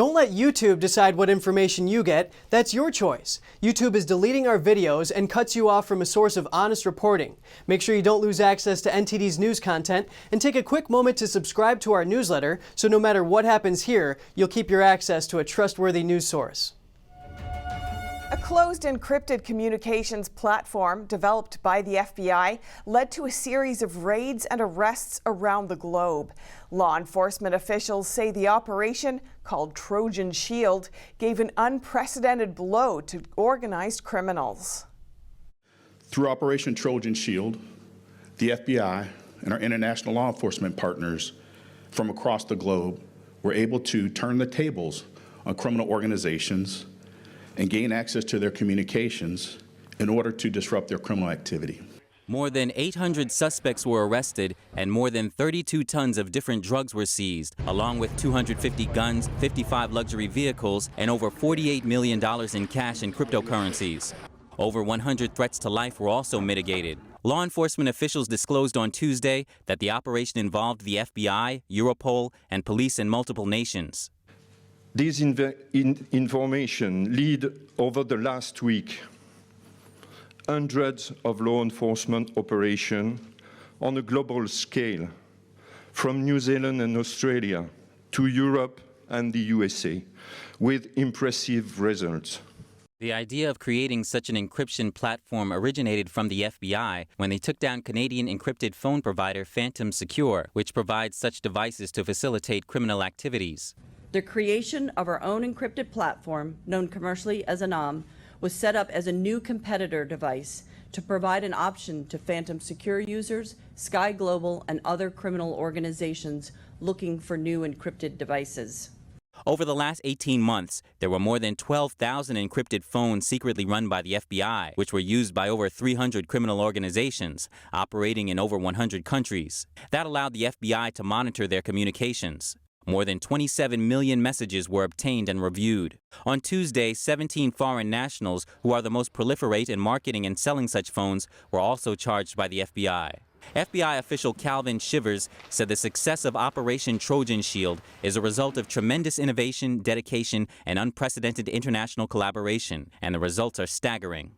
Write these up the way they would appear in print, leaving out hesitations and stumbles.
Don't let YouTube decide what information you get. That's your choice. YouTube is deleting our videos and cuts you off from a source of honest reporting. Make sure you don't lose access to NTD's news content, and take a quick moment to subscribe to our newsletter so no matter what happens here, you'll keep your access to a trustworthy news source. A closed encrypted communications platform developed by the FBI led to a series of raids and arrests around the globe. Law enforcement officials say the operation, called Trojan Shield, gave an unprecedented blow to organized criminals. Through Operation Trojan Shield, the FBI and our international law enforcement partners from across the globe were able to turn the tables on criminal organizations and gain access to their communications in order to disrupt their criminal activity. More than 800 suspects were arrested and more than 32 tons of different drugs were seized, along with 250 guns, 55 luxury vehicles, and over $48 million in cash and cryptocurrencies. Over 100 threats to life were also mitigated. Law enforcement officials disclosed on Tuesday that the operation involved the FBI, Europol, and police in multiple nations. This information led over the last week hundreds of law enforcement operations on a global scale, from New Zealand and Australia to Europe and the USA, with impressive results. The idea of creating such an encryption platform originated from the FBI when they took down Canadian encrypted phone provider Phantom Secure, which provides such devices to facilitate criminal activities. The creation of our own encrypted platform, known commercially as ANOM, was set up as a new competitor device to provide an option to Phantom Secure users, Sky Global, and other criminal organizations looking for new encrypted devices. Over the last 18 months, there were more than 12,000 encrypted phones secretly run by the FBI, which were used by over 300 criminal organizations operating in over 100 countries. That allowed the FBI to monitor their communications. More than 27 million messages were obtained and reviewed. On Tuesday, 17 foreign nationals, who are the most proliferate in marketing and selling such phones, were also charged by the FBI. FBI official Calvin Shivers said the success of Operation Trojan Shield is a result of tremendous innovation, dedication, and unprecedented international collaboration, and the results are staggering.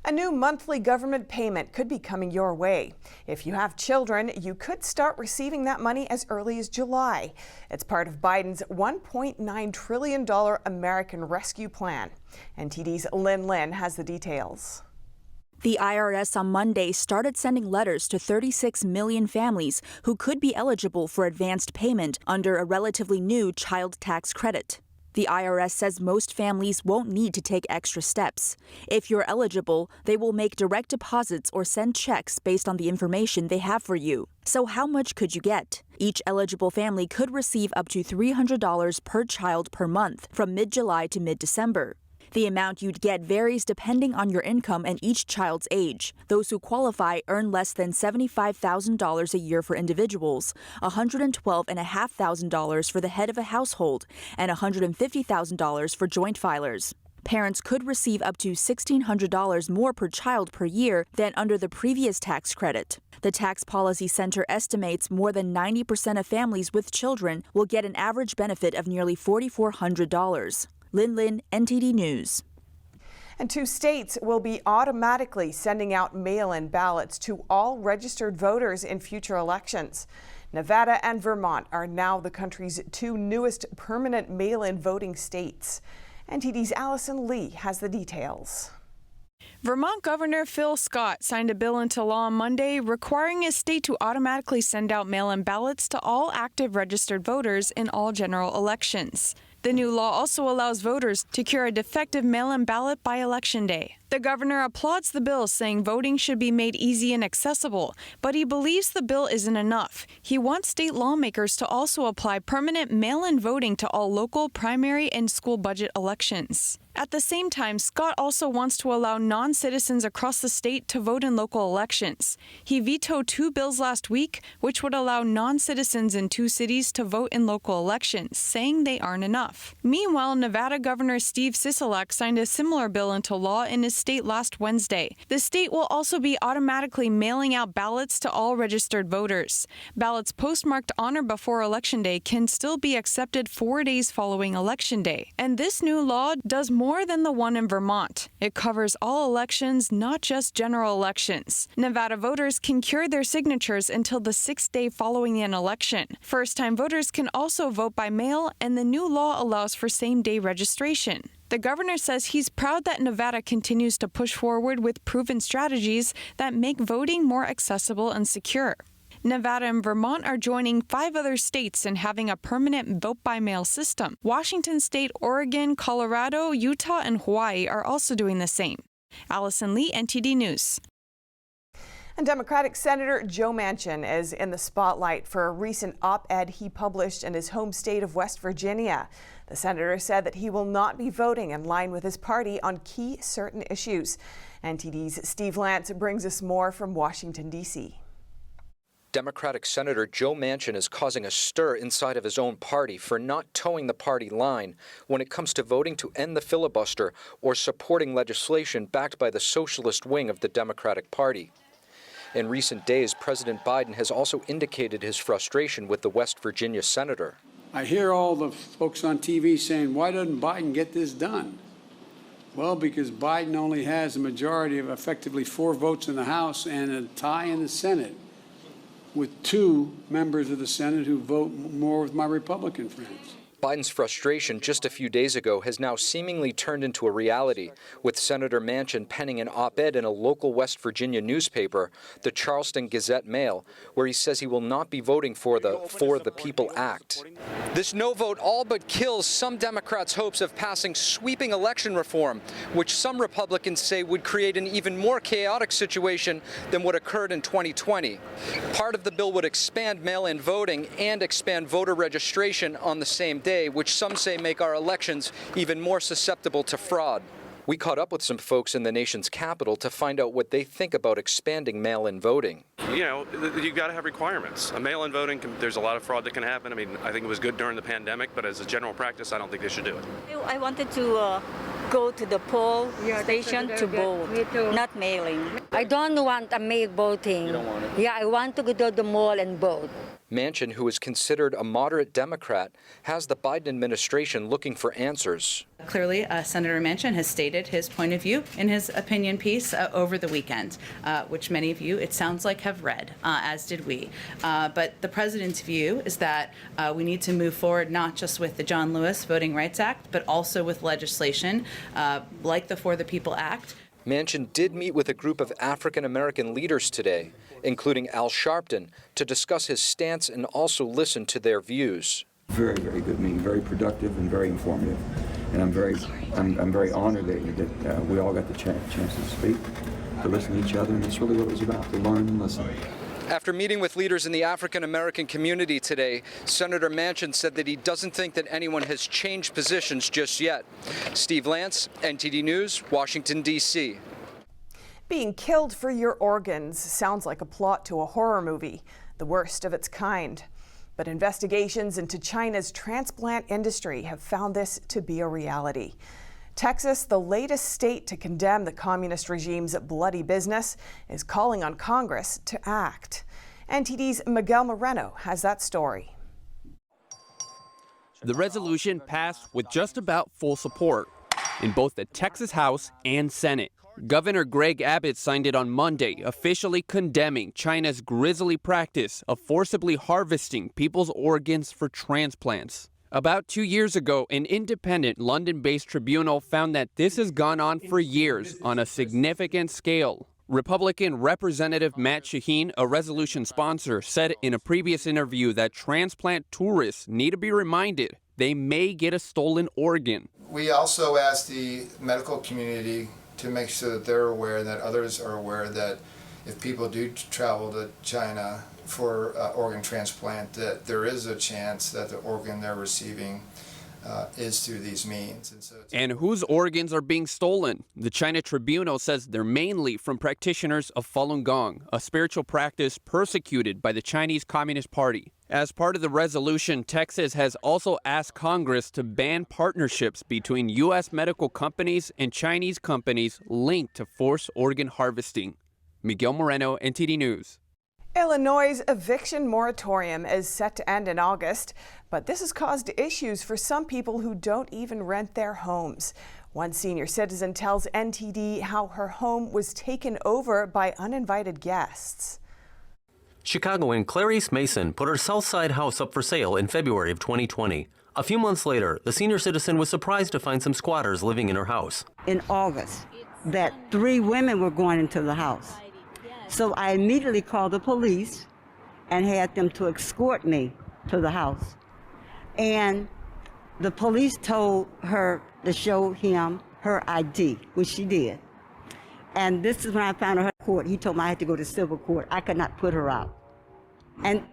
A new monthly government payment could be coming your way. If you have children, you could start receiving that money as early as July. It's part of Biden's $1.9 trillion American Rescue Plan. NTD's Lynn has the details. The IRS on Monday started sending letters to 36 million families who could be eligible for advanced payment under a relatively new child tax credit. The IRS says most families won't need to take extra steps. If you're eligible, they will make direct deposits or send checks based on the information they have for you. So how much could you get? Each eligible family could receive up to $300 per child per month from mid-July to mid-December. The amount you'd get varies depending on your income and each child's age. Those who qualify earn less than $75,000 a year for individuals, $112,500 for the head of a household, and $150,000 for joint filers. Parents could receive up to $1,600 more per child per year than under the previous tax credit. The Tax Policy Center estimates more than 90% of families with children will get an average benefit of nearly $4,400. Lynn, NTD News. And 2 states will be automatically sending out mail-in ballots to all registered voters in future elections. Nevada and Vermont are now the country's 2 newest permanent mail-in voting states. NTD's Allison Lee has the details. Vermont Governor Phil Scott signed a bill into law on Monday requiring his state to automatically send out mail-in ballots to all active registered voters in all general elections. The new law also allows voters to cure a defective mail-in ballot by Election Day. The governor applauds the bill, saying voting should be made easy and accessible, but he believes the bill isn't enough. He wants state lawmakers to also apply permanent mail-in voting to all local, primary, and school budget elections. At the same time, Scott also wants to allow non-citizens across the state to vote in local elections. He vetoed 2 bills last week, which would allow non-citizens in 2 cities to vote in local elections, saying they aren't enough. Meanwhile, Nevada Governor Steve Sisolak signed a similar bill into law in his state last Wednesday. The state will also be automatically mailing out ballots to all registered voters. Ballots postmarked on or before Election Day can still be accepted 4 days following Election Day. And this new law does more than the one in Vermont. It covers all elections, not just general elections. Nevada voters can cure their signatures until the 6th day following an election. First-time voters can also vote by mail, and the new law allows for same-day registration. The governor says he's proud that Nevada continues to push forward with proven strategies that make voting more accessible and secure. Nevada and Vermont are joining 5 other states in having a permanent vote-by-mail system. Washington State, Oregon, Colorado, Utah, and Hawaii are also doing the same. Allison Lee, NTD News. And Democratic Senator Joe Manchin is in the spotlight for a recent op-ed he published in his home state of West Virginia. The senator said that he will not be voting in line with his party on key certain issues. NTD's Steve Lance brings us more from Washington, D.C. Democratic Senator Joe Manchin is causing a stir inside of his own party for not towing the party line when it comes to voting to end the filibuster or supporting legislation backed by the socialist wing of the Democratic Party. In recent days, President Biden has also indicated his frustration with the West Virginia senator. I hear all the folks on TV saying, why doesn't Biden get this done? Well, because Biden only has a majority of effectively 4 votes in the House and a tie in the Senate, with 2 members of the Senate who vote more with my Republican friends. Biden's frustration just a few days ago has now seemingly turned into a reality, with Senator Manchin penning an op-ed in a local West Virginia newspaper, the Charleston Gazette-Mail, where he says he will not be voting for the People Act. This no vote all but kills some Democrats' hopes of passing sweeping election reform, which some Republicans say would create an even more chaotic situation than what occurred in 2020. Part of the bill would expand mail-in voting and expand voter registration on the same day, which some say make our elections even more susceptible to fraud. We caught up with some folks in the nation's capital to find out what they think about expanding mail-in voting. You know, you've got to have requirements. A mail-in voting, there's a lot of fraud that can happen. I mean, I think it was good during the pandemic, but as a general practice, I don't think they should do it. I wanted to go to the poll station to vote, not mailing. I don't want a mail voting. You don't want it? Yeah, I want to go to the mall and vote. Manchin, who is considered a moderate Democrat, has the Biden administration looking for answers. Clearly, Senator Manchin has stated his point of view in his opinion piece over the weekend, which many of you, it sounds like, have read, as did we. But the president's view is that we need to move forward not just with the John Lewis Voting Rights Act, but also with legislation like the For the People Act. Manchin did meet with a group of African-American leaders today, including Al Sharpton, to discuss his stance and also listen to their views. Very, very good meeting, very productive and very informative. And I'm very honored that we all got the chance to speak, to listen to each other, and that's really what it was about, to learn and listen. After meeting with leaders in the African-American community today, Senator Manchin said that he doesn't think that anyone has changed positions just yet. Steve Lance, NTD News, Washington, D.C. Being killed for your organs sounds like a plot to a horror movie, the worst of its kind. But investigations into China's transplant industry have found this to be a reality. Texas, the latest state to condemn the communist regime's bloody business, is calling on Congress to act. NTD's Miguel Moreno has that story. The resolution passed with just about full support in both the Texas House and Senate. Governor Greg Abbott signed it on Monday, officially condemning China's grisly practice of forcibly harvesting people's organs for transplants. About 2 years ago, an independent London-based tribunal found that this has gone on for years on a significant scale. Republican Representative Matt Shaheen, a resolution sponsor, said in a previous interview that transplant tourists need to be reminded they may get a stolen organ. We also asked the medical community to make sure that they're aware, that others are aware, that if people do travel to China for organ transplant, that there is a chance that the organ they're receiving is through these means. And whose organs are being stolen? The China Tribunal says they're mainly from practitioners of Falun Gong, a spiritual practice persecuted by the Chinese Communist Party. As part of the resolution, Texas has also asked Congress to ban partnerships between U.S. medical companies and Chinese companies linked to forced organ harvesting. Miguel Moreno, NTD News. Illinois' eviction moratorium is set to end in August, but this has caused issues for some people who don't even rent their homes. One senior citizen tells NTD how her home was taken over by uninvited guests. Chicagoan Clarice Mason put her Southside house up for sale in February of 2020. A few months later, the senior citizen was surprised to find some squatters living in her house. In August, that 3 women were going into the house. So I immediately called the police and had them to escort me to the house. And the police told her to show him her ID, which she did. And this is when I found her in court. He told me I had to go to civil court. I could not put her out. And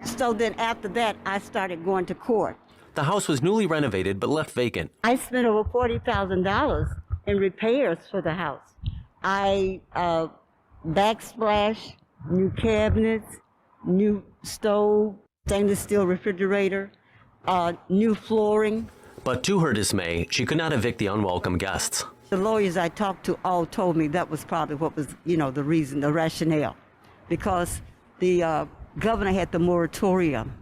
so then after that, I started going to court. The house was newly renovated but left vacant. I spent over $40,000 in repairs for the house. I backsplash, new cabinets, new stove, stainless steel refrigerator, new flooring. But to her dismay, she could not evict the unwelcome guests. The lawyers I talked to all told me that was probably what was, the reason, the rationale, because the governor had the moratorium.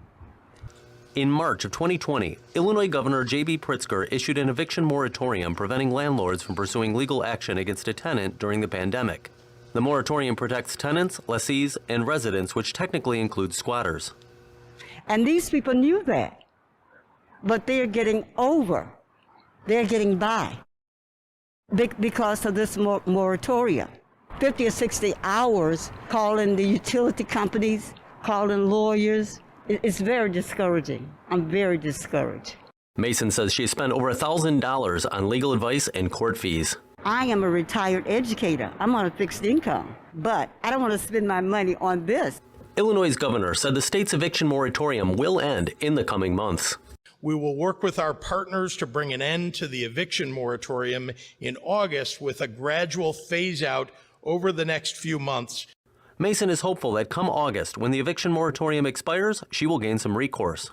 In March of 2020, Illinois Governor J.B. Pritzker issued an eviction moratorium preventing landlords from pursuing legal action against a tenant during the pandemic. The moratorium protects tenants, lessees, and residents, which technically includes squatters. And these people knew that, but they're getting over. They're getting by because of this moratorium. 50 or 60 hours calling the utility companies, calling lawyers. It's very discouraging. I'm very discouraged. Mason says she has spent over $1,000 on legal advice and court fees. I am a retired educator. I'm on a fixed income, but I don't want to spend my money on this. Illinois' governor said the state's eviction moratorium will end in the coming months. We will work with our partners to bring an end to the eviction moratorium in August with a gradual phase out over the next few months. Mason is hopeful that come August, when the eviction moratorium expires, she will gain some recourse.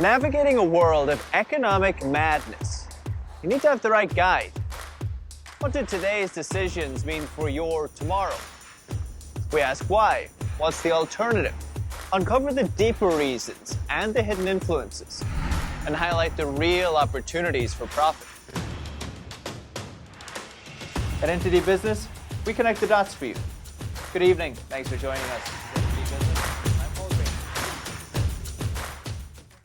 Navigating a world of economic madness, you need to have the right guide. What do today's decisions mean for your tomorrow? We ask why. What's the alternative? Uncover the deeper reasons and the hidden influences, and highlight the real opportunities for profit. At NTD Business, we connect the dots for you. Good evening. Thanks for joining us.